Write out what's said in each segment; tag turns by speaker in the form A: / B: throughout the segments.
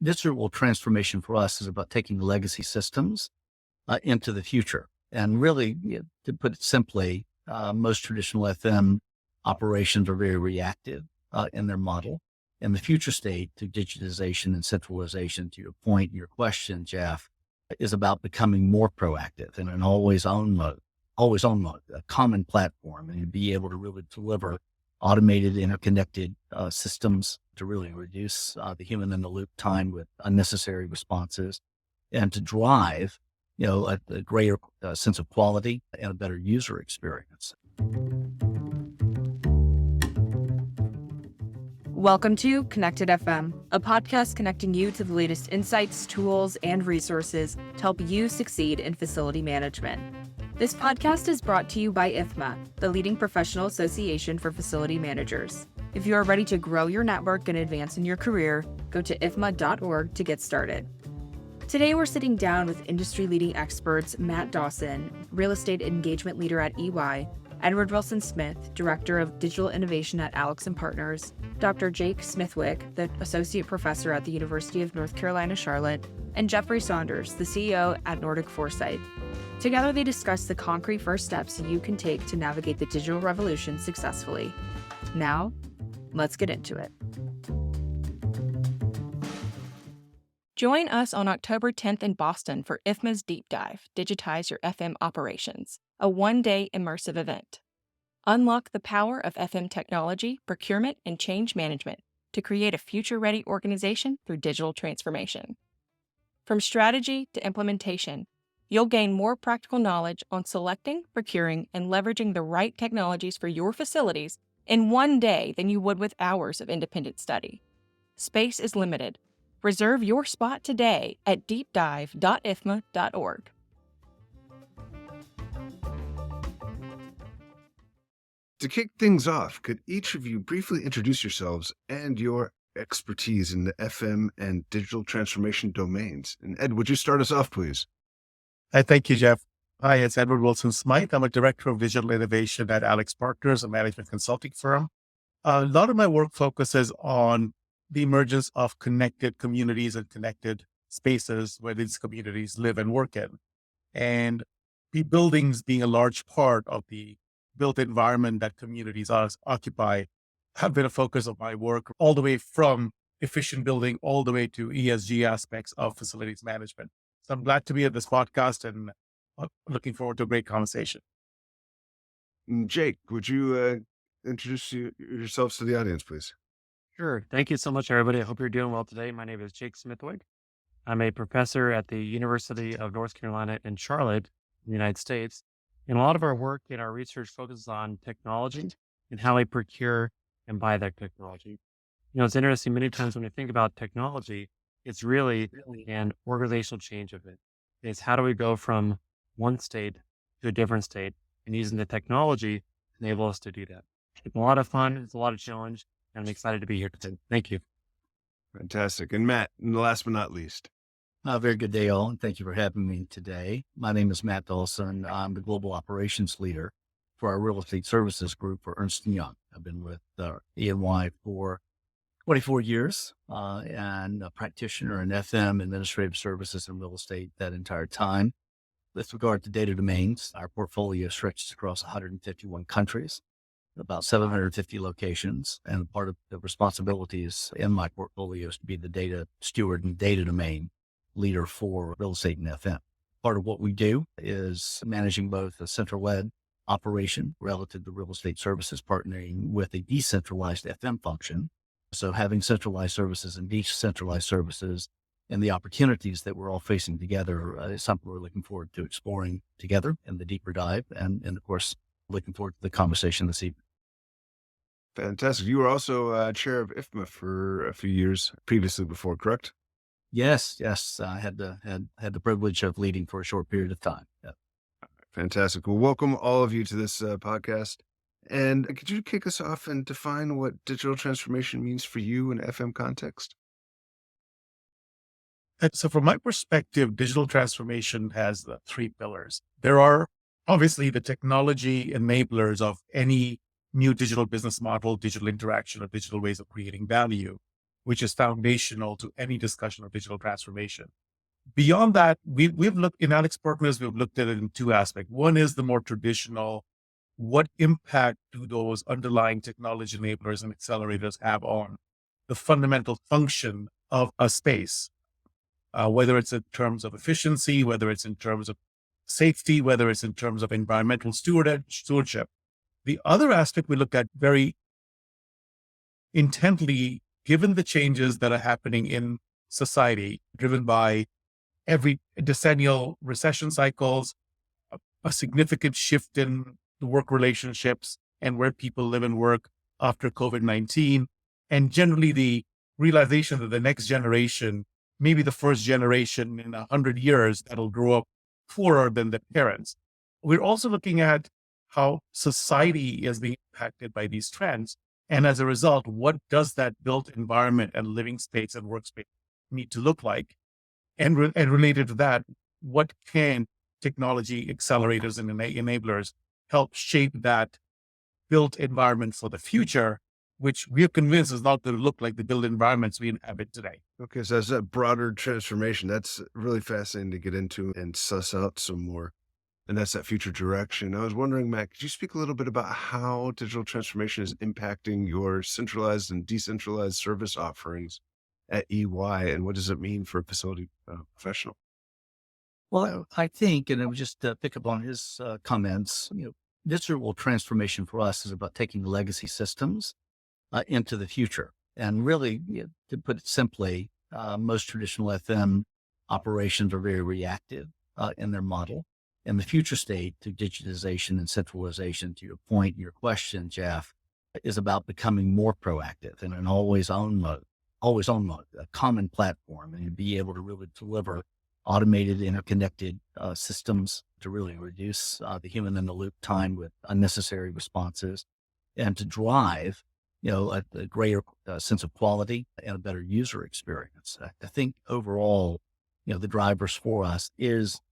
A: digital transformation for us is about taking legacy systems into the future. And really, to put it simply, most traditional FM operations are very reactive in their model. And the future state to digitization and centralization, to your point, your question, Jeff, is about becoming more proactive in an always on mode, a common platform, and be able to really deliver automated, interconnected systems to really reduce the human in the loop time with unnecessary responses, and to drive, a greater sense of quality and a better user experience.
B: Welcome to Connected FM, a podcast connecting you to the latest insights, tools, and resources to help you succeed in facility management. This podcast is brought to you by IFMA, the leading professional association for facility managers. If you are ready to grow your network and advance in your career, go to ifma.org to get started. Today, we're sitting down with industry-leading experts Matt Dawson, real estate engagement leader at EY, Edward Wilson-Smythe, Director of Digital Innovation at AlixPartners, Dr. Jake Smithwick, the Associate Professor at the University of North Carolina, Charlotte, and Jeffrey Saunders, the CEO at Nordic Foresight. Together, they discuss the concrete first steps you can take to navigate the digital revolution successfully. Now, let's get into it. Join us on October 10th in Boston for IFMA's Deep Dive, Digitize Your FM Operations, a one-day immersive event. Unlock the power of FM technology, procurement, and change management to create a future-ready organization through digital transformation. From strategy to implementation, you'll gain more practical knowledge on selecting, procuring, and leveraging the right technologies for your facilities in one day than you would with hours of independent study. Space is limited. Reserve your spot today at deepdive.ifma.org.
C: To kick things off, could each of you briefly introduce yourselves and your expertise in the FM and digital transformation domains? And Ed, would you start us off, please?
D: Thank you, Jeff. Hi, it's Edward Wilson-Smythe. I'm a Director of Digital Innovation at AlixPartners, a management consulting firm. A lot of my work focuses on the emergence of connected communities and connected spaces where these communities live and work in. And the buildings being a large part of the built environment that communities occupy have been a focus of my work, all the way from efficient building all the way to ESG aspects of facilities management. So I'm glad to be at this podcast and looking forward to a great conversation.
C: Jake, would you introduce yourselves to the audience, please?
E: Sure. Thank you so much, everybody. I hope you're doing well today. My name is Jake Smithwick. I'm a professor at the University of North Carolina in Charlotte, in the United States. And a lot of our work and our research focuses on technology and how we procure and buy that technology. It's interesting, many times when we think about technology, it's really an organizational change of it. It's how do we go from one state to a different state, and using the technology to enable us to do that. It's a lot of fun. It's a lot of challenge. And I'm excited to be here today. Thank you.
C: Fantastic. And Matt, last but not least.
A: Very good day, all, and thank you for having me today. My name is Matt Dawson. I'm the Global Operations Leader for our Real Estate Services Group for Ernst & Young. I've been with E&Y for 24 years and a practitioner in FM, administrative services, and real estate that entire time. With regard to data domains, our portfolio stretches across 151 countries, about 750 locations, and part of the responsibilities in my portfolio is to be the data steward and data domain leader for real estate and FM. Part of what we do is managing both a central-led operation relative to real estate services, partnering with a decentralized FM function. So having centralized services and decentralized services and the opportunities that we're all facing together is something we're looking forward to exploring together in the deeper dive. And of course, looking forward to the conversation this evening.
C: Fantastic. You were also chair of IFMA for a few years previously before, correct?
A: Yes. I had the privilege of leading for a short period of time. Yeah.
C: Fantastic. Well, welcome all of you to this podcast. And could you kick us off and define what digital transformation means for you in FM context?
D: And so from my perspective, digital transformation has the three pillars. There are obviously the technology enablers of any new digital business model, digital interaction, or digital ways of creating value, which is foundational to any discussion of digital transformation. Beyond that, we've looked in AlixPartners, we've looked at it in two aspects. One is the more traditional, what impact do those underlying technology enablers and accelerators have on the fundamental function of a space, whether it's in terms of efficiency, whether it's in terms of safety, whether it's in terms of environmental stewardship. The other aspect we look at very intently, given the changes that are happening in society, driven by every decennial recession cycles, a significant shift in the work relationships and where people live and work after COVID-19, and generally the realization that the next generation, maybe the first generation in 100 years, that'll grow up poorer than their parents. We're also looking at how society is being impacted by these trends. And as a result, what does that built environment and living space and workspace need to look like? And related to that, what can technology accelerators and enablers help shape that built environment for the future, which we are convinced is not going to look like the built environments we inhabit today.
C: Okay, so that's a broader transformation. That's really fascinating to get into and suss out some more. And that's that future direction. I was wondering, Matt, could you speak a little bit about how digital transformation is impacting your centralized and decentralized service offerings at EY, and what does it mean for a facility professional?
A: Well, I think, and I would just pick up on his comments, digital transformation for us is about taking legacy systems into the future. And really, to put it simply, most traditional FM operations are very reactive in their model. And the future state to digitization and centralization, to your point, your question, Jeff, is about becoming more proactive in an always on mode, a common platform, and be able to really deliver automated, interconnected systems to really reduce the human in the loop time with unnecessary responses, and to drive, a greater sense of quality and a better user experience. I think overall, the drivers for us is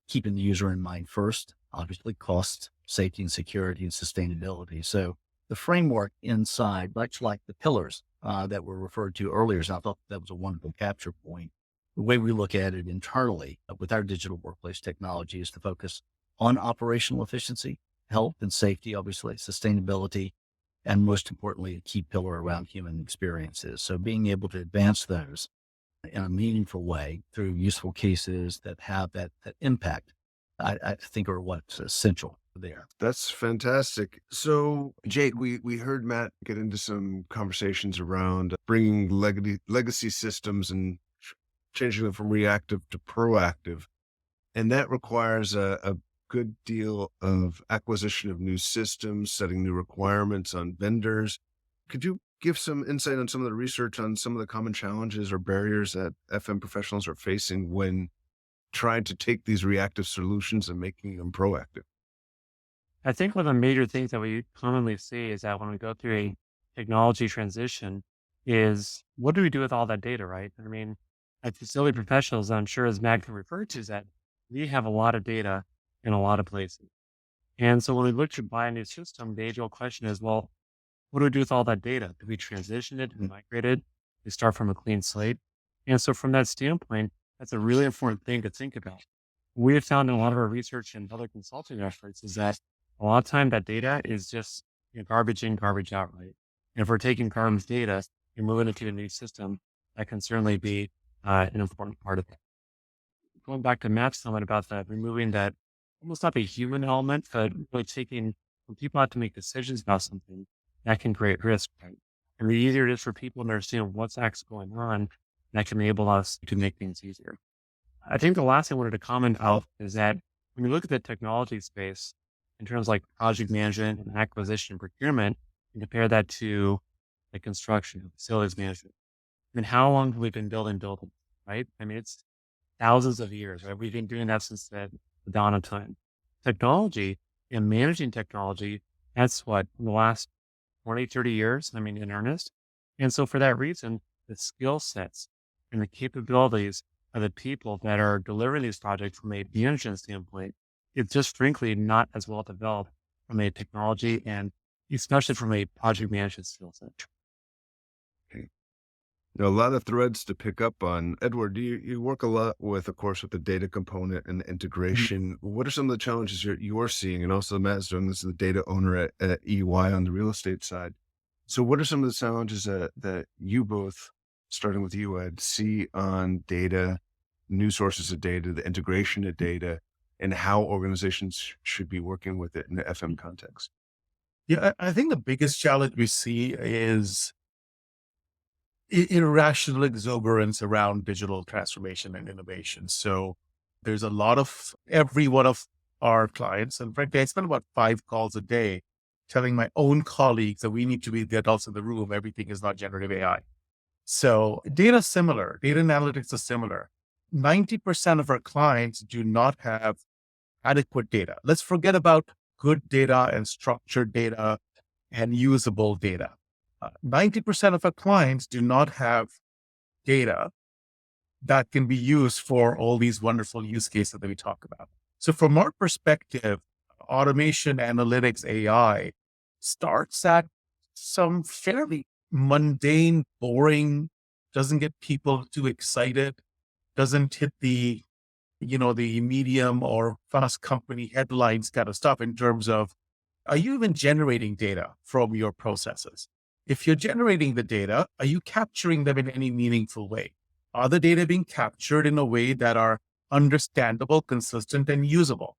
A: keeping the user in mind first, obviously cost, safety and security and sustainability. So the framework inside, much like the pillars that were referred to earlier, so I thought that was a wonderful capture point. The way we look at it internally with our digital workplace technology is to focus on operational efficiency, health and safety, obviously, sustainability, and most importantly, a key pillar around human experiences. So being able to advance those in a meaningful way through useful cases that have that impact, I think are what's essential there.
C: That's fantastic. So, Jake, we heard Matt get into some conversations around bringing legacy systems and changing them from reactive to proactive. And that requires a good deal of acquisition of new systems, setting new requirements on vendors. Could you give some insight on some of the research on some of the common challenges or barriers that FM professionals are facing when trying to take these reactive solutions and making them proactive?
E: I think one of the major things that we commonly see is that when we go through a technology transition is what do we do with all that data, right? I mean, as facility professionals, I'm sure as Matt can refer to, is that we have a lot of data in a lot of places. And so when we look to buy a new system, the age-old question is, well, what do we do with all that data? Do we transition it? Do we migrate it? Do we start from a clean slate? And so from that standpoint, that's a really important thing to think about. What we have found in a lot of our research and other consulting efforts is that a lot of time that data is just garbage in, garbage out, right? And if we're taking garbage data and moving it to a new system, that can certainly be an important part of it. Going back to Matt's comment about that, removing that almost not the human element, but really taking, when people have to make decisions about something, that can create risk, right? And the easier it is for people to understand what's actually going on, that can enable us to make things easier. I think the last thing I wanted to comment out is that when you look at the technology space, in terms of like project management and acquisition and procurement, and compare that to the construction, facilities management. I mean, how long have we been building buildings, right? I mean, it's thousands of years, right? We've been doing that since the dawn of time. Technology and managing technology, that's what, in the last 20, 30 years, I mean, in earnest. And so for that reason, the skill sets and the capabilities of the people that are delivering these projects from a management standpoint, it's just frankly not as well developed from a technology and especially from a project management skill set.
C: Okay. A lot of threads to pick up on. Edward, you work a lot with, of course, with the data component and the integration. What are some of the challenges you're seeing? And also, Matt's doing this as the data owner at EY on the real estate side. So what are some of the challenges that you both, starting with you, Ed, see on data, new sources of data, the integration of data, and how organizations should be working with it in the FM context?
D: Yeah, I think the biggest challenge we see is irrational exuberance around digital transformation and innovation. So there's a lot of every one of our clients, and frankly, I spend about 5 calls a day telling my own colleagues that we need to be the adults in the room. Everything is not generative AI. So data is similar. Data and analytics are similar. 90% of our clients do not have adequate data. Let's forget about good data and structured data and usable data. 90% of our clients do not have data that can be used for all these wonderful use cases that we talk about. So from our perspective, automation, analytics, AI starts at some fairly mundane, boring, doesn't get people too excited, doesn't hit the medium or fast company headlines kind of stuff in terms of, are you even generating data from your processes? If you're generating the data, are you capturing them in any meaningful way? Are the data being captured in a way that are understandable, consistent, and usable?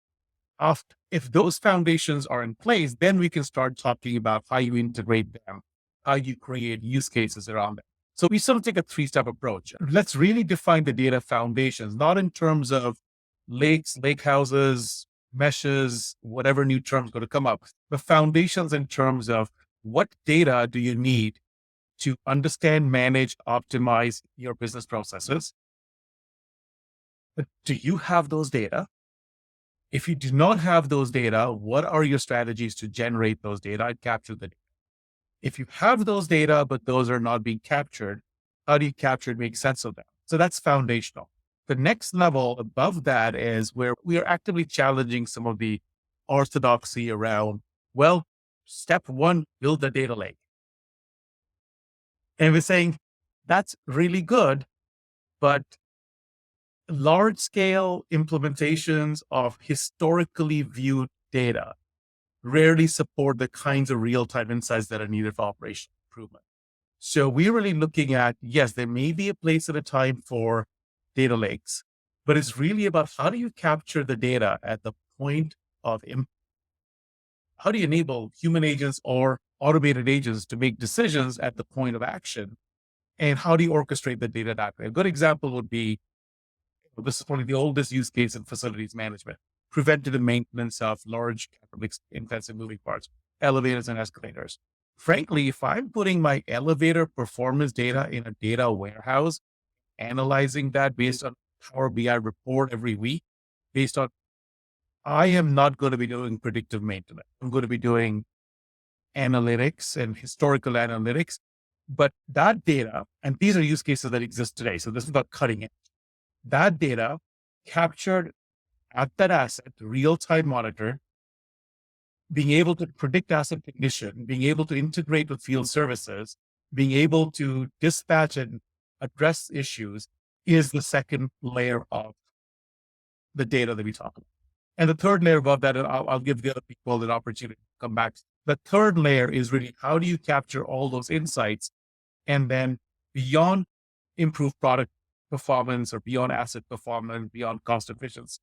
D: If those foundations are in place, then we can start talking about how you integrate them, how you create use cases around them. So we sort of take a 3-step approach. Let's really define the data foundations, not in terms of lakes, lake houses, meshes, whatever new terms going to come up. The foundations in terms of what data do you need to understand, manage, optimize your business processes? But do you have those data? If you do not have those data, what are your strategies to generate those data and capture the data? If you have those data, but those are not being captured, how do you capture and make sense of them? So that's foundational. The next level above that is where we are actively challenging some of the orthodoxy around, well, step 1, build the data lake. And we're saying that's really good, but large scale implementations of historically viewed data rarely support the kinds of real-time insights that are needed for operational improvement. So we're really looking at, yes, there may be a place at a time for data lakes, but it's really about how do you capture the data at the point of how do you enable human agents or automated agents to make decisions at the point of action? And how do you orchestrate the data that way? A good example would be, this is probably the oldest use case in facilities management, preventative maintenance of large, intensive moving parts, elevators and escalators. Frankly, if I'm putting my elevator performance data in a data warehouse, analyzing that based on Power BI report every week, I am not going to be doing predictive maintenance. I'm going to be doing analytics and historical analytics. But that data, and these are use cases that exist today, so this is not cutting it. That data captured at that asset, real-time monitor, being able to predict asset condition, being able to integrate with field services, being able to dispatch and address issues is the second layer of the data that we talk about. And the third layer above that, and I'll give the other people an opportunity to come back. The third layer is really, how do you capture all those insights and then beyond improved product performance or beyond asset performance, beyond cost efficiency,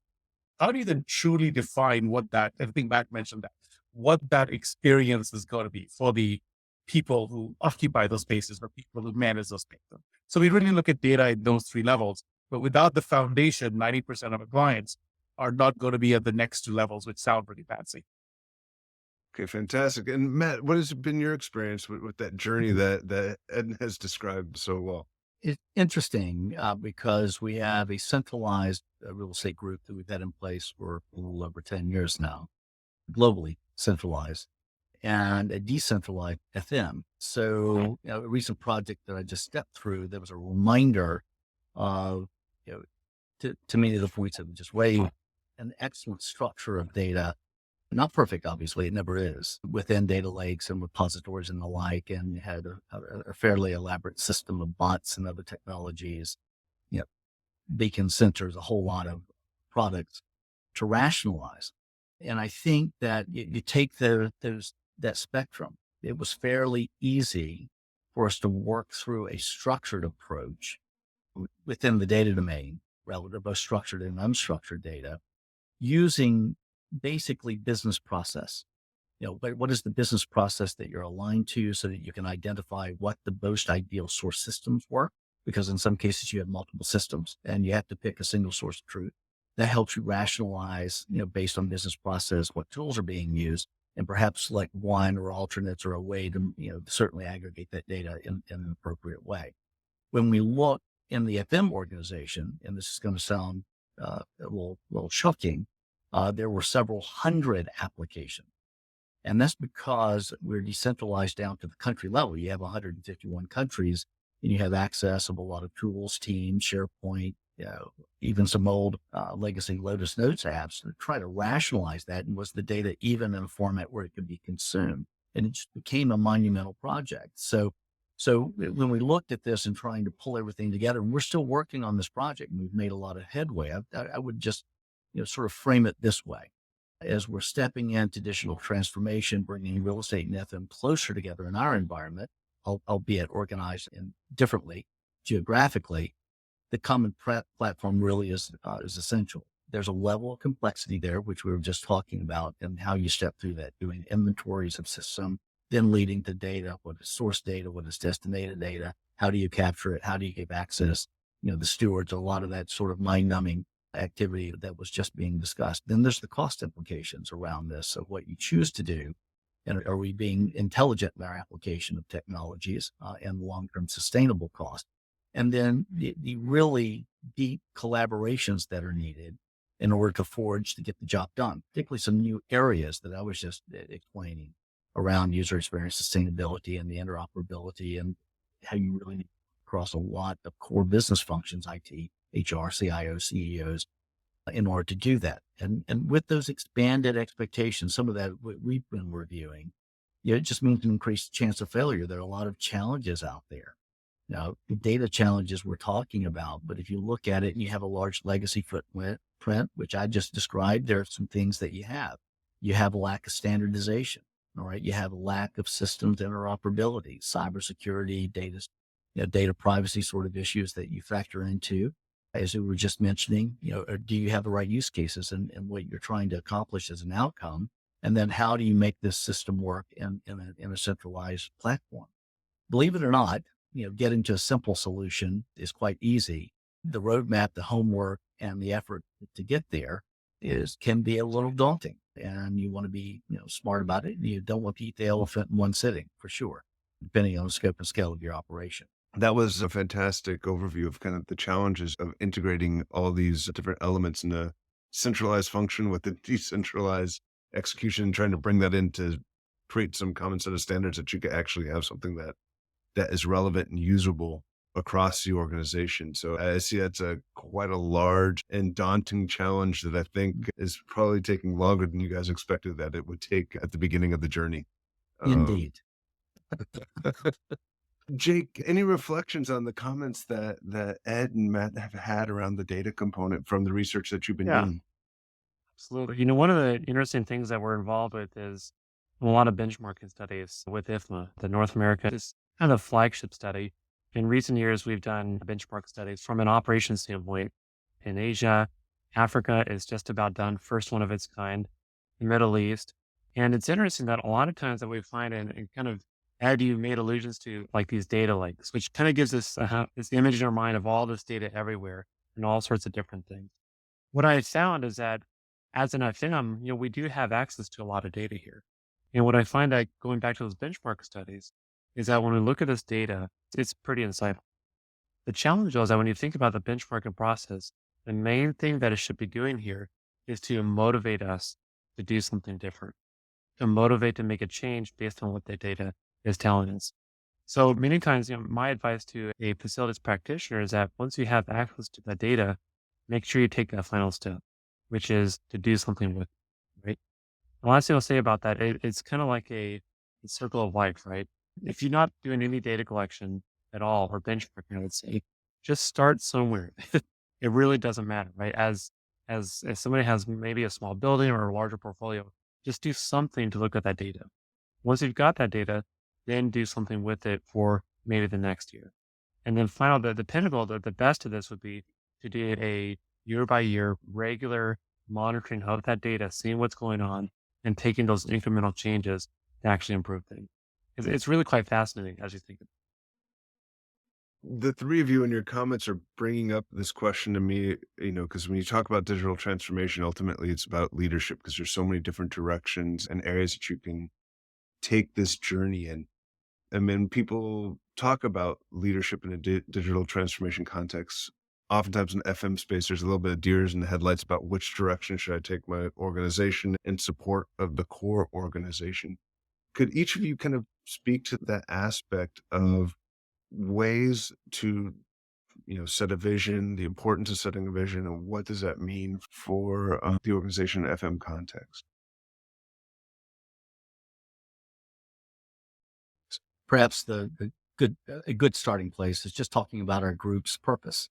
D: how do you then truly define what that, I think Matt mentioned that, what that experience is going to be for the people who occupy those spaces or people who manage those spaces. So we really look at data in those 3 levels, but without the foundation, 90% of our clients are not going to be at the next 2 levels, which sound pretty fancy.
C: Okay, fantastic. And Matt, what has been your experience with that journey that Ed has described so well?
A: It's interesting because we have a centralized real estate group that we've had in place for a little over 10 years now, globally centralized, and a decentralized FM. So a recent project that I just stepped through, there was a reminder of, to many of the points that we just weighed, an excellent structure of data Not perfect, obviously, it never is, within data lakes and repositories and the like, and had a fairly elaborate system of bots and other technologies, you know, beacon sensors, a whole lot of products to rationalize. And I think that you take that spectrum. It was fairly easy for us to work through a structured approach within the data domain, relative both structured and unstructured data, using basically business process. But what is the business process that you're aligned to so that you can identify what the most ideal source systems were? Because in some cases you have multiple systems and you have to pick a single source of truth. That helps you rationalize, based on business process, what tools are being used, and perhaps select one or alternates or a way to, certainly aggregate that data in an appropriate way. When we look in the FM organization, and this is going to sound a little shocking, there were several hundred applications. And that's because we're decentralized down to the country level. You have 151 countries and you have access of a lot of tools, Teams, SharePoint, even some old legacy Lotus Notes apps to try to rationalize that. And was the data even in a format where it could be consumed? And it just became a monumental project. So when we looked at this and trying to pull everything together, and we're still working on this project and we've made a lot of headway, I would just, sort of frame it this way. As we're stepping into digital transformation, bringing real estate and FM closer together in our environment, albeit organized and differently geographically, the common platform really is essential. There's a level of complexity there, which we were just talking about, and how you step through that, doing inventories of system, then leading to data. What is source data? What is destinated data? How do you capture it? How do you give access? The stewards, a lot of that sort of mind-numbing activity that was just being discussed. Then there's the cost implications around this of what you choose to do. And are we being intelligent in our application of technologies and long-term sustainable cost? And then the really deep collaborations that are needed in order to forge to get the job done, particularly some new areas that I was just explaining around user experience, sustainability, and the interoperability, and how you really need to cross a lot of core business functions, IT, HR, CIO, CEOs, in order to do that. And with those expanded expectations, some of that we've been reviewing, it just means an increased chance of failure. There are a lot of challenges out there. Now, the data challenges we're talking about, but if you look at it and you have a large legacy footprint, which I just described, there are some things that you have. You have a lack of standardization, all right? You have a lack of systems interoperability, cybersecurity, data privacy sort of issues that you factor into. As we were just mentioning, or do you have the right use cases and what you're trying to accomplish as an outcome? And then how do you make this system work in a centralized platform? Believe it or not, getting to a simple solution is quite easy. The roadmap, the homework, and the effort to get there can be a little daunting. And you want to be, smart about it. You don't want to eat the elephant in one sitting, for sure, depending on the scope and scale of your operation.
C: That was a fantastic overview of kind of the challenges of integrating all these different elements in a centralized function with a decentralized execution, trying to bring that in to create some common set of standards that you can actually have something that is relevant and usable across the organization. So I see that's quite a large and daunting challenge that I think is probably taking longer than you guys expected that it would take at the beginning of the journey.
A: Indeed.
C: Jake, any reflections on the comments that Ed and Matt have had around the data component from the research that you've been doing?
E: Absolutely. One of the interesting things that we're involved with is a lot of benchmarking studies with IFMA. The North America is kind of a flagship study. In recent years, we've done benchmark studies from an operations standpoint in Asia. Africa is just about done, first one of its kind, the Middle East. And it's interesting that a lot of times that we find and kind of, Ed, you made allusions to like these data lakes, which kind of gives us this image in our mind of all this data everywhere and all sorts of different things. What I found is that as an FM, we do have access to a lot of data here. And what I find that going back to those benchmark studies is that when we look at this data, it's pretty insightful. The challenge is that when you think about the benchmarking process, the main thing that it should be doing here is to motivate us to do something different, to motivate to make a change based on what the data is telling us. So many times, my advice to a facilities practitioner is that once you have access to that data, make sure you take that final step, which is to do something with it, right? The last thing I'll say about that, it's kind of like a circle of life, right? If you're not doing any data collection at all or benchmarking, I would say, just start somewhere. It really doesn't matter, right? As somebody has maybe a small building or a larger portfolio, just do something to look at that data. Once you've got that data, then do something with it for maybe the next year. And then final, the pinnacle, the best of this would be to do a year by year regular monitoring of that data, seeing what's going on and taking those incremental changes to actually improve things. It's really quite fascinating as you think of
C: The three of you in your comments are bringing up this question to me, because when you talk about digital transformation, ultimately it's about leadership because there's so many different directions and areas that you can take this journey in. And when people talk about leadership in a digital transformation context, oftentimes in FM space, there's a little bit of deers in the headlights about which direction should I take my organization in support of the core organization. Could each of you kind of speak to that aspect of ways to, set a vision, the importance of setting a vision, and what does that mean for the organization in FM context?
A: Perhaps a good starting place is just talking about our group's purpose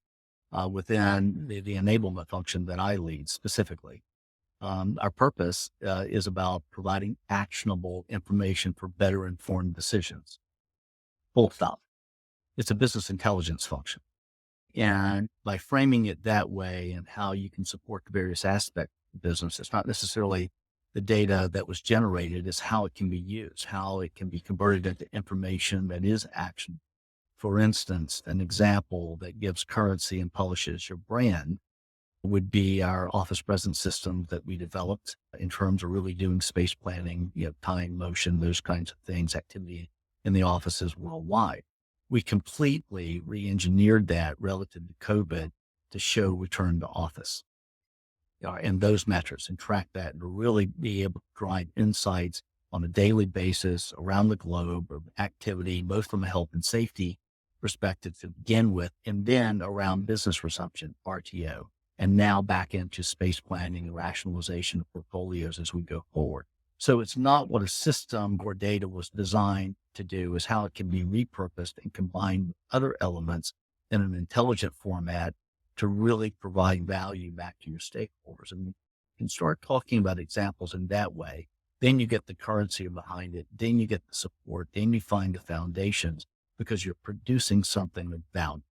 A: within the enablement function that I lead specifically. Our purpose is about providing actionable information for better informed decisions. Full stop. It's a business intelligence function. And by framing it that way and how you can support the various aspects of the business, it's not necessarily the data that was generated, it's how it can be used, how it can be converted into information that is action. For instance, an example that gives currency and polishes your brand would be our office presence system that we developed in terms of really doing space planning, time, motion, those kinds of things, activity in the offices worldwide. We completely re-engineered that relative to COVID to show return to office and those metrics and track that and really be able to drive insights on a daily basis around the globe of activity, both from a health and safety perspective to begin with, and then around business resumption, RTO, and now back into space planning and rationalization of portfolios as we go forward. So it's not what a system or data was designed to do, is how it can be repurposed and combined with other elements in an intelligent format to really provide value back to your stakeholders. And you can start talking about examples in that way. Then you get the currency behind it. Then you get the support. Then you find the foundations because you're producing something of value.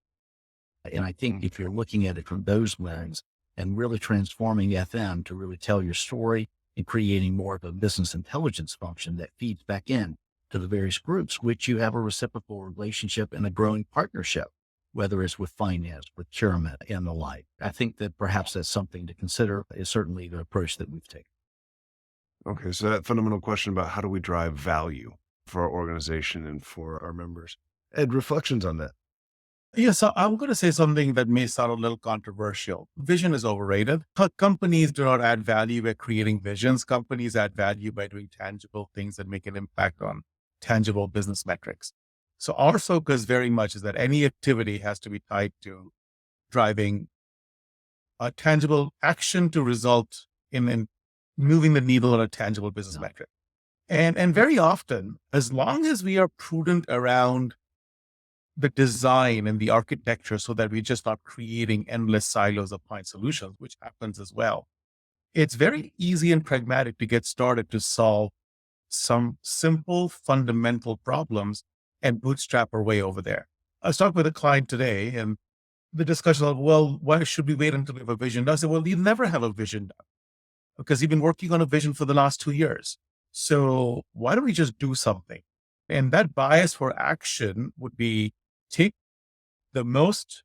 A: And I think if you're looking at it from those lenses and really transforming FM to really tell your story and creating more of a business intelligence function that feeds back in to the various groups, which you have a reciprocal relationship and a growing partnership, whether it's with finance, procurement, and the like. I think that perhaps that's something to consider, is certainly the approach that we've taken.
C: Okay, so that fundamental question about how do we drive value for our organization and for our members. Ed, reflections on that.
D: Yeah, so I'm going to say something that may sound a little controversial. Vision is overrated. Companies do not add value by creating visions. Companies add value by doing tangible things that make an impact on tangible business metrics. So our focus very much is that any activity has to be tied to driving a tangible action to result in moving the needle on a tangible business metric. And very often, as long as we are prudent around the design and the architecture so that we're just not creating endless silos of point solutions, which happens as well, it's very easy and pragmatic to get started to solve some simple fundamental problems and bootstrap our way over there. I was talking with a client today and the discussion of, well, why should we wait until we have a vision done? I said, well, you never have a vision done because you've been working on a vision for the last 2 years. So why don't we just do something? And that bias for action would be take either the most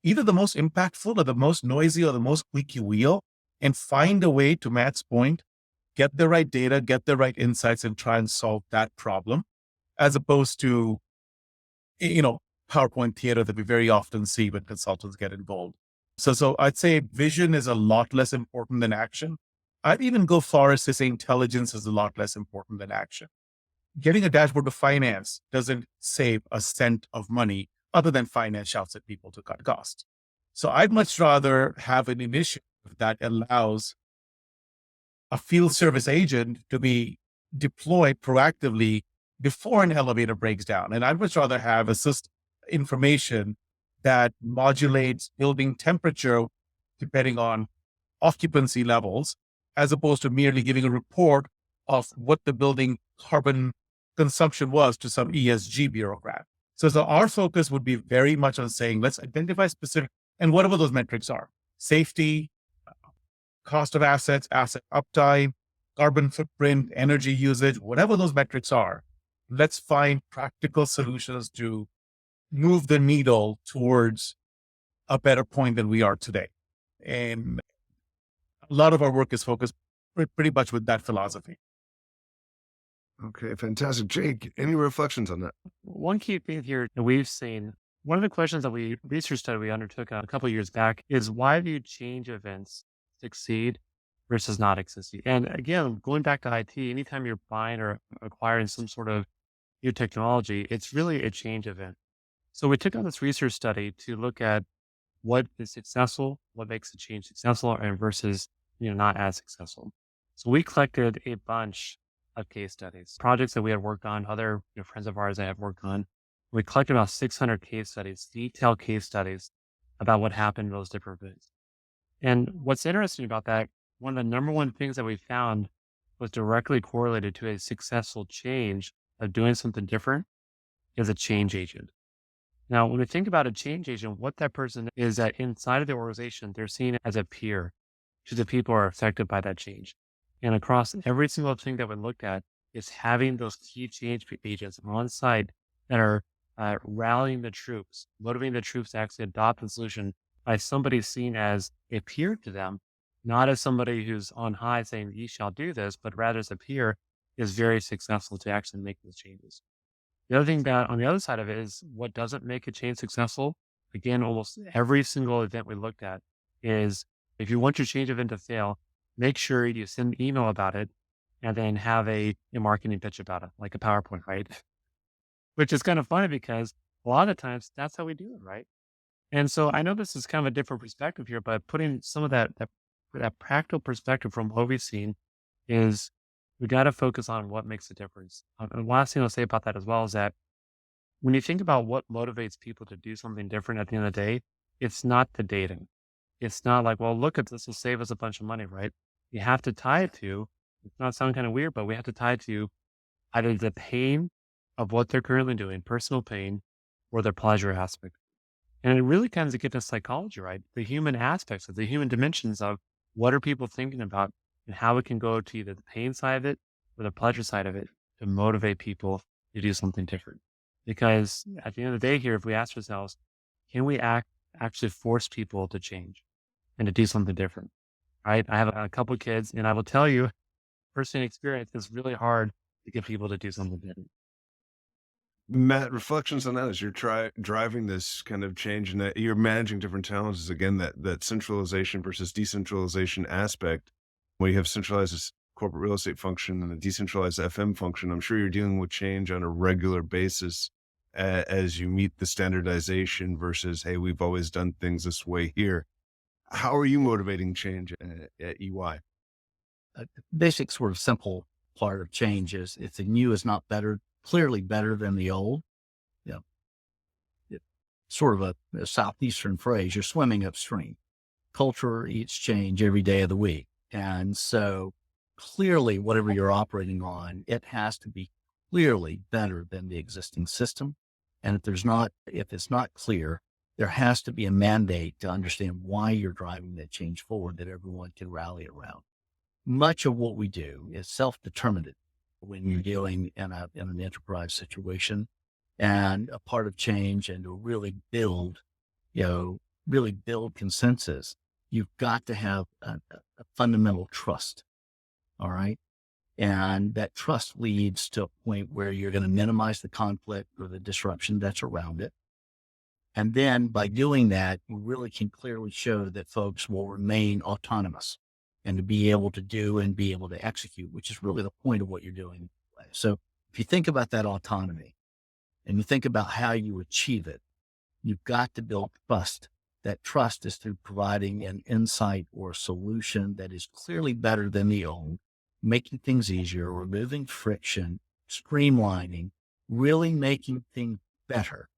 D: impactful or the most noisy or the most squeaky wheel and find a way, to Matt's point, get the right data, get the right insights and try and solve that problem, as opposed to, PowerPoint theater that we very often see when consultants get involved. So I'd say vision is a lot less important than action. I'd even go far as to say intelligence is a lot less important than action. Getting a dashboard of finance doesn't save a cent of money other than finance shouts at people to cut costs. So I'd much rather have an initiative that allows a field service agent to be deployed proactively before an elevator breaks down. And I'd much rather have information that modulates building temperature depending on occupancy levels, as opposed to merely giving a report of what the building carbon consumption was to some ESG bureaucrat. So our focus would be very much on saying, let's identify specific, and whatever those metrics are, safety, cost of assets, asset uptime, carbon footprint, energy usage, whatever those metrics are, let's find practical solutions to move the needle towards a better point than we are today. And a lot of our work is focused pretty much with that philosophy.
C: Okay, fantastic. Jake, any reflections on that?
E: One key thing here that we've seen, one of the questions that research study we undertook a couple of years back is, why do change events succeed versus not succeed? And again, going back to IT, anytime you're buying or acquiring some sort of new technology, it's really a change event. So we took on this research study to look at what is successful, what makes a change successful, and versus not as successful. So we collected a bunch of case studies, projects that we had worked on, other friends of ours that have worked on. We collected about 600 case studies, detailed case studies about what happened in those different events. And what's interesting about that, one of the number one things that we found was directly correlated to a successful change of doing something different is a change agent. Now, when we think about a change agent, what that person is, that inside of the organization, they're seen as a peer to the people who are affected by that change. And across every single thing that we looked at is having those key change agents on site that are rallying the troops, motivating the troops to actually adopt the solution by somebody seen as a peer to them, not as somebody who's on high saying, "You shall do this," but rather as a peer is very successful to actually make those changes. The other thing that on the other side of it is, what doesn't make a change successful? Again, almost every single event we looked at is, if you want your change event to fail, make sure you send an email about it and then have a marketing pitch about it, like a PowerPoint, right? Which is kind of funny because a lot of times that's how we do it, right? And so I know this is kind of a different perspective here, but putting some of that practical perspective from what we've seen is, we got to focus on what makes a difference. And last thing I'll say about that as well is that when you think about what motivates people to do something different at the end of the day, it's not the data. It's not like, well, look at this, will save us a bunch of money, right? You have to tie it to, it's not sound kind of weird, but we have to tie it to either the pain of what they're currently doing, personal pain, or their pleasure aspect. And it really kind of gets to psychology, right? The human aspects of the human dimensions of what are people thinking about, and how it can go to either the pain side of it or the pleasure side of it to motivate people to do something different. Because at the end of the day here, if we ask ourselves, can we actually force people to change and to do something different? Right? I have a couple of kids, and I will tell you, personal experience, it's really hard to get people to do something different.
C: Matt, reflections on that as you're driving this kind of change, and that you're managing different challenges. Again, that centralization versus decentralization aspect. When you have centralized corporate real estate function and a decentralized FM function, I'm sure you're dealing with change on a regular basis as you meet the standardization versus, hey, we've always done things this way here. How are you motivating change at EY?
A: Basic sort of simple part of change is, if the new is not clearly better than the old, it's sort of a Southeastern phrase, you're swimming upstream. Culture eats change every day of the week. And so clearly, whatever you're operating on, it has to be clearly better than the existing system. And if it's not clear, there has to be a mandate to understand why you're driving that change forward that everyone can rally around. Much of what we do is self-determinate when you're dealing in an enterprise situation, and a part of change, and to really build consensus, you've got to have a fundamental trust. All right. And that trust leads to a point where you're going to minimize the conflict or the disruption that's around it. And then by doing that, you really can clearly show that folks will remain autonomous and to be able to do and be able to execute, which is really the point of what you're doing. So if you think about that autonomy and you think about how you achieve it, you've got to build trust That trust is through providing an insight or a solution that is clearly better than the old, making things easier, removing friction, streamlining, really making things better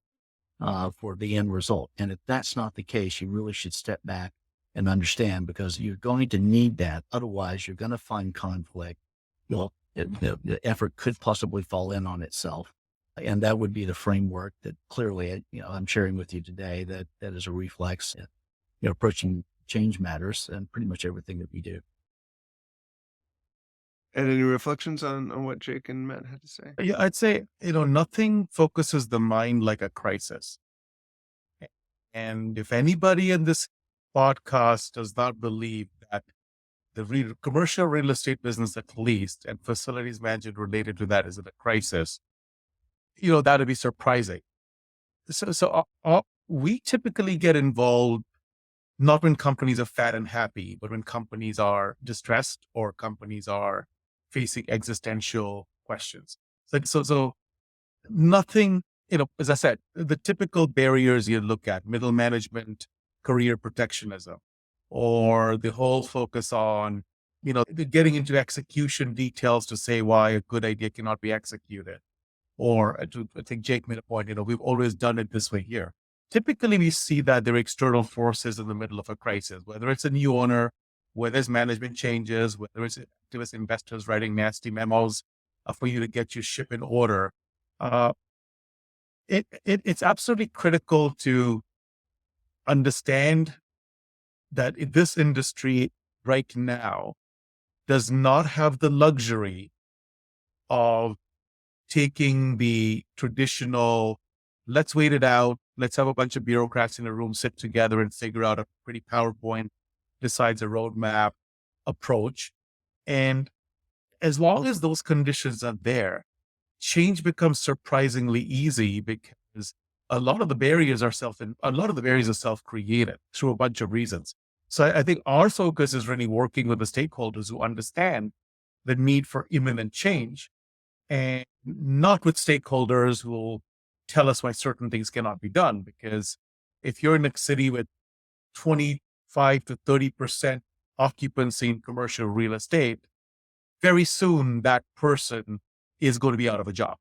A: for the end result. And if that's not the case, you really should step back and understand, because you're going to need that. Otherwise, you're going to find conflict. The effort could possibly fall in on itself. And that would be the framework that clearly, I'm sharing with you today, that is a reflex, approaching change matters and pretty much everything that we do.
C: And any reflections on what Jake and Matt had to say?
D: Yeah, I'd say, nothing focuses the mind like a crisis. And if anybody in this podcast does not believe that the commercial real estate business, at least, and facilities management related to that, is in a crisis, that would be surprising. So we typically get involved not when companies are fat and happy, but when companies are distressed or companies are facing existential questions. So nothing, as I said, the typical barriers you look at: middle management, career protectionism, or the whole focus on, getting into execution details to say why a good idea cannot be executed. Or I think Jake made a point, we've always done it this way here. Typically, we see that there are external forces in the middle of a crisis, whether it's a new owner, whether there's management changes, whether it's activist investors writing nasty memos for you to get your ship in order. It's absolutely critical to understand that this industry right now does not have the luxury of taking the traditional, let's wait it out, let's have a bunch of bureaucrats in a room sit together and figure out a pretty PowerPoint decides a roadmap approach. And as long as those conditions are there, change becomes surprisingly easy, because a lot of the barriers are self-created through a bunch of reasons. So I think our focus is really working with the stakeholders who understand the need for imminent change, and not with stakeholders who will tell us why certain things cannot be done. Because if you're in a city with 25 to 30% occupancy in commercial real estate, very soon that person is going to be out of a job.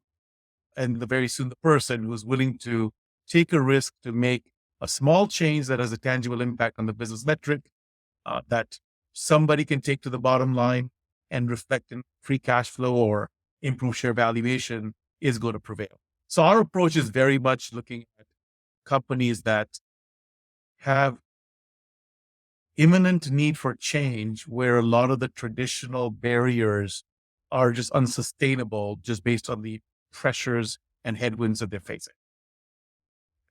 D: And very soon the person who's willing to take a risk to make a small change that has a tangible impact on the business metric, that somebody can take to the bottom line and reflect in free cash flow or improve share valuation, is going to prevail. So our approach is very much looking at companies that have imminent need for change, where a lot of the traditional barriers are just unsustainable, just based on the pressures and headwinds that they're facing.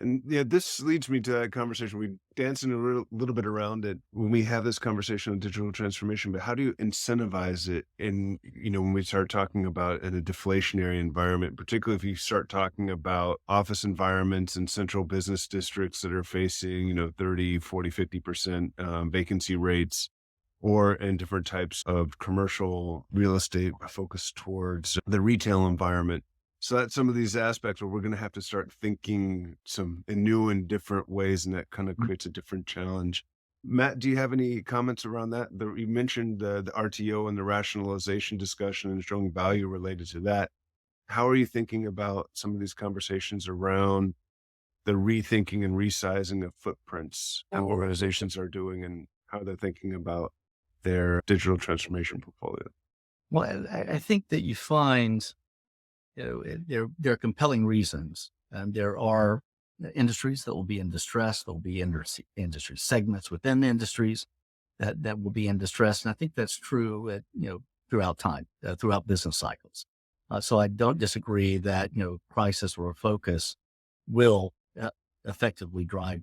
C: And yeah, this leads me to that conversation. We dancing a little bit around it when we have this conversation on digital transformation, but how do you incentivize it in, when we start talking about in a deflationary environment, particularly if you start talking about office environments and central business districts that are facing, 30, 40, 50% vacancy rates, or in different types of commercial real estate focused towards the retail environment. So that's some of these aspects where we're going to have to start thinking in new and different ways, and that kind of creates a different challenge. Matt, do you have any comments around that? You mentioned the RTO and the rationalization discussion and showing value related to that. How are you thinking about some of these conversations around the rethinking and resizing of footprints that organizations are doing, and how they're thinking about their digital transformation portfolio?
A: Well, I think that you find, there are compelling reasons, and there are industries that will be in distress. There'll be industry segments within the industries that will be in distress. And I think that's true, throughout time, throughout business cycles. So I don't disagree that, crisis or focus will effectively drive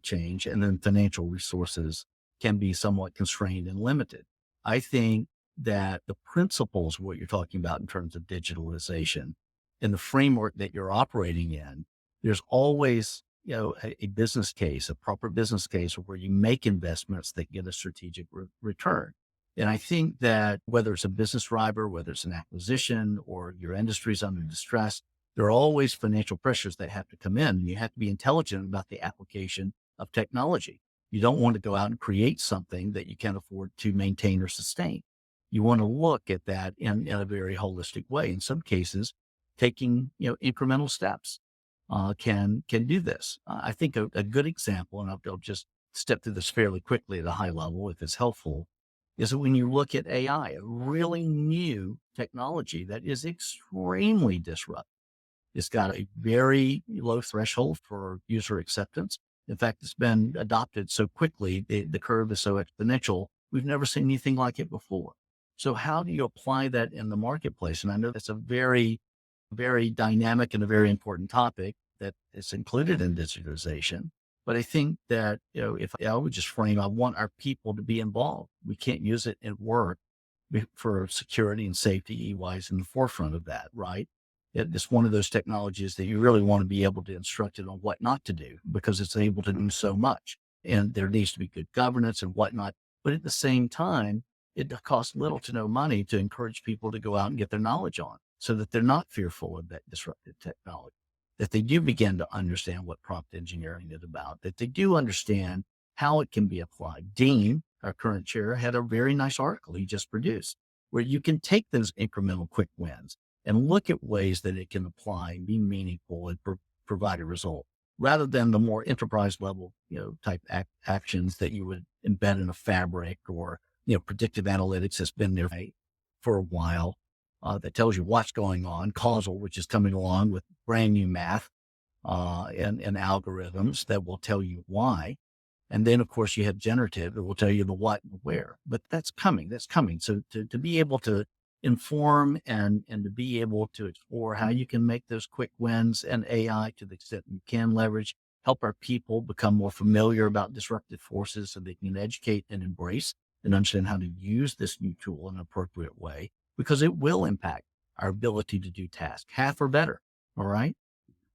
A: change, and then financial resources can be somewhat constrained and limited. I think that the principles, what you're talking about in terms of digitalization and the framework that you're operating in, there's always, a business case, a proper business case where you make investments that get a strategic return. And I think that whether it's a business driver, whether it's an acquisition, or your industry's under distress, there are always financial pressures that have to come in, and you have to be intelligent about the application of technology. You don't want to go out and create something that you can't afford to maintain or sustain. You want to look at that in a very holistic way. In some cases, taking incremental steps can do this. I think a good example, and I'll just step through this fairly quickly at a high level if it's helpful, is that when you look at AI, a really new technology that is extremely disruptive. It's got a very low threshold for user acceptance. In fact, it's been adopted so quickly, the curve is so exponential, we've never seen anything like it before. So how do you apply that in the marketplace? And I know that's a very, very dynamic and a very important topic that is included in digitization. But I think that, if I would just frame, I want our people to be involved. We can't use it at work for security and safety. EY's in the forefront of that, right? It's one of those technologies that you really want to be able to instruct it on what not to do because it's able to do so much. And there needs to be good governance and whatnot. But at the same time, it costs little to no money to encourage people to go out and get their knowledge on so that they're not fearful of that disruptive technology, that they do begin to understand what prompt engineering is about, that they do understand how it can be applied. Dean, our current chair, had a very nice article he just produced where you can take those incremental quick wins and look at ways that it can apply and be meaningful and provide a result rather than the more enterprise level, type actions that you would embed in a fabric or, predictive analytics has been there for a while. That tells you what's going on, causal, which is coming along with brand new math and algorithms that will tell you why. And then, of course, you have generative that will tell you the what and the where. But that's coming. So to be able to inform and to be able to explore how you can make those quick wins and AI to the extent you can leverage, help our people become more familiar about disruptive forces so they can educate and embrace and understand how to use this new tool in an appropriate way, because it will impact our ability to do tasks, half or better. All right.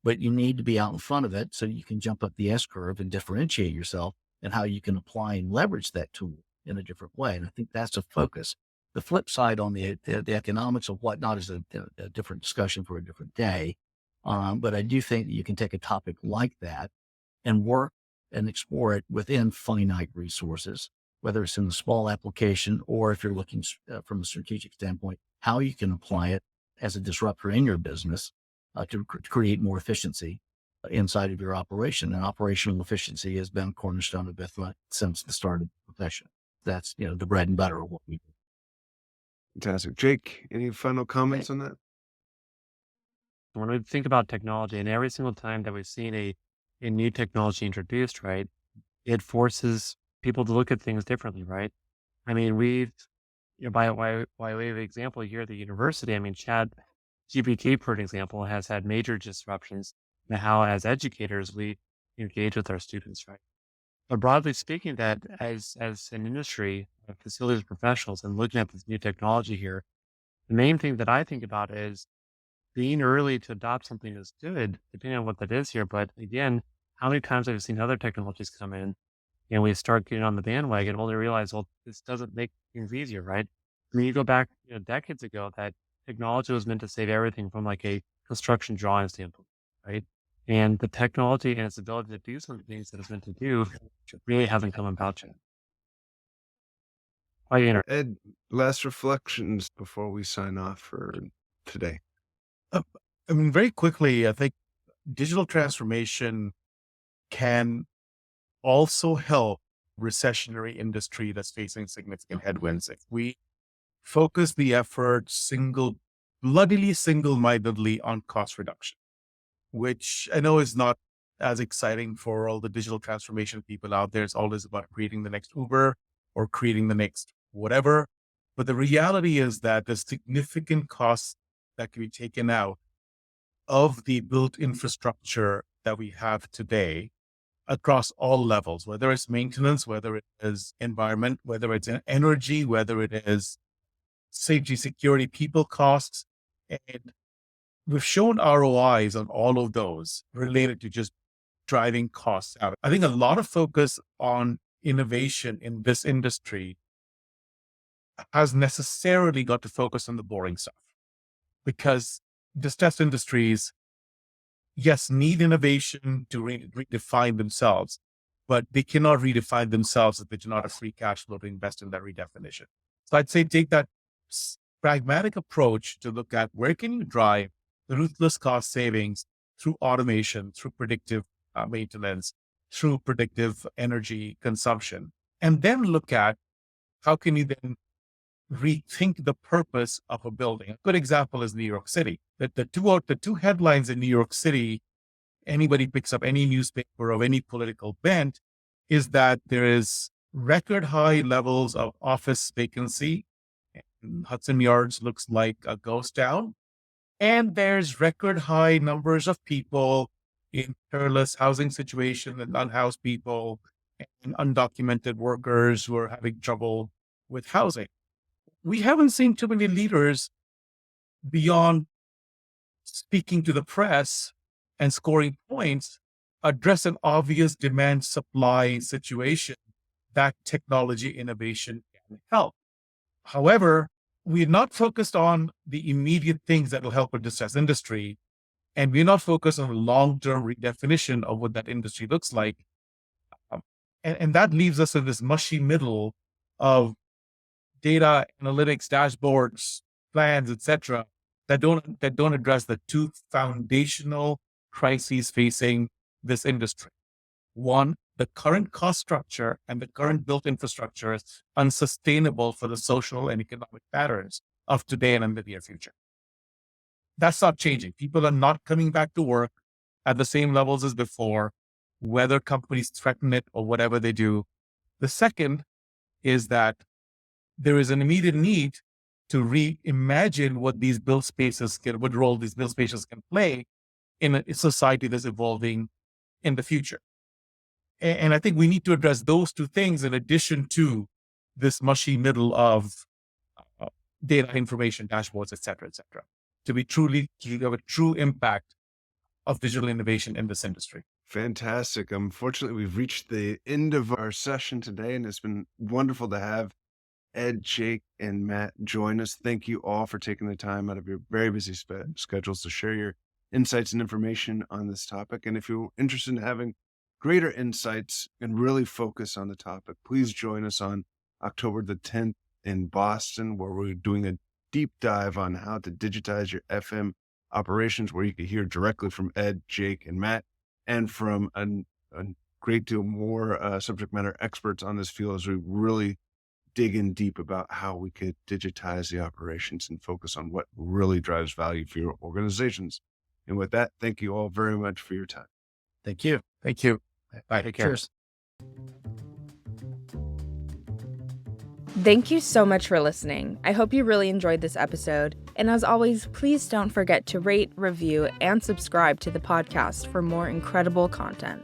A: But you need to be out in front of it so you can jump up the S curve and differentiate yourself and how you can apply and leverage that tool in a different way. And I think that's a focus. The flip side on the economics of whatnot is a different discussion for a different day. But I do think that you can take a topic like that and work and explore it within finite resources, whether it's in a small application or if you're looking from a strategic standpoint, how you can apply it as a disruptor in your business to create more efficiency inside of your operation. And operational efficiency has been a cornerstone of IFMA since the start of the profession. That's, the bread and butter of what we do.
C: Fantastic. Jake, any final comments on that?
E: When we think about technology, and every single time that we've seen a new technology introduced, right, it forces people to look at things differently, right? I mean, we've, by way of example here at the university, I mean, Chat GPT, for example, has had major disruptions in how, as educators, we engage with our students, right? But broadly speaking, that as an industry, facilities professionals, and looking at this new technology here, the main thing that I think about is being early to adopt something is good, depending on what that is here. But again, how many times have we seen other technologies come in and we start getting on the bandwagon only to realize, well, this doesn't make things easier, right? I mean, you go back decades ago, that technology was meant to save everything from like a construction drawing standpoint, right? And the technology and its ability to do some things that it's meant to do really hasn't come about yet.
C: Ed, last reflections before we sign off for today.
D: I mean, very quickly, I think digital transformation can also help recessionary industry that's facing significant headwinds. If we focus the effort single-mindedly on cost reduction, which I know is not as exciting for all the digital transformation people out there. It's always about creating the next Uber or creating the next whatever. But the reality is that there's significant costs that can be taken out of the built infrastructure that we have today across all levels, whether it's maintenance, whether it is environment, whether it's energy, whether it is safety, security, people costs. And we've shown ROIs on all of those related to just driving costs out. I think a lot of focus on innovation in this industry has necessarily got to focus on the boring stuff, because distressed industries, yes, need innovation to redefine themselves, but they cannot redefine themselves if they do not have free cash flow to invest in that redefinition. So I'd say take that pragmatic approach to look at where can you drive the ruthless cost savings through automation, through predictive maintenance, through predictive energy consumption, and then look at how can you then rethink the purpose of a building. A good example is New York City. The two headlines in New York City, anybody picks up any newspaper of any political bent, is that there is record high levels of office vacancy. And Hudson Yards looks like a ghost town. And there's record high numbers of people in perilous housing situations and unhoused people and undocumented workers who are having trouble with housing. We haven't seen too many leaders beyond speaking to the press and scoring points address an obvious demand supply situation that technology innovation can help. However, we're not focused on the immediate things that will help a distressed industry, and we're not focused on a long-term redefinition of what that industry looks like. And that leaves us in this mushy middle of data analytics, dashboards, plans, etc., that don't address the two foundational crises facing this industry. One, the current cost structure and the current built infrastructure is unsustainable for the social and economic patterns of today and in the near future. That's not changing. People are not coming back to work at the same levels as before, whether companies threaten it or whatever they do. The second is that there is an immediate need to reimagine what these built spaces what role these built spaces can play in a society that's evolving in the future. And I think we need to address those two things in addition to this mushy middle of data information, dashboards, et cetera, to have a true impact of digital innovation in this industry.
C: Fantastic. Unfortunately, we've reached the end of our session today, and it's been wonderful to have Ed, Jake, and Matt join us. Thank you all for taking the time out of your very busy schedules to share your insights and information on this topic. And if you're interested in having greater insights and really focus on the topic, please join us on October the 10th in Boston, where we're doing a deep dive on how to digitize your FM operations, where you can hear directly from Ed, Jake, and Matt, and from a great deal more subject matter experts on this field as we really dig in deep about how we could digitize the operations and focus on what really drives value for your organizations. And with that, thank you all very much for your time.
A: Thank you.
D: Thank you. Bye.
E: Take care.
A: Cheers.
B: Thank you so much for listening. I hope you really enjoyed this episode. And as always, please don't forget to rate, review, and subscribe to the podcast for more incredible content.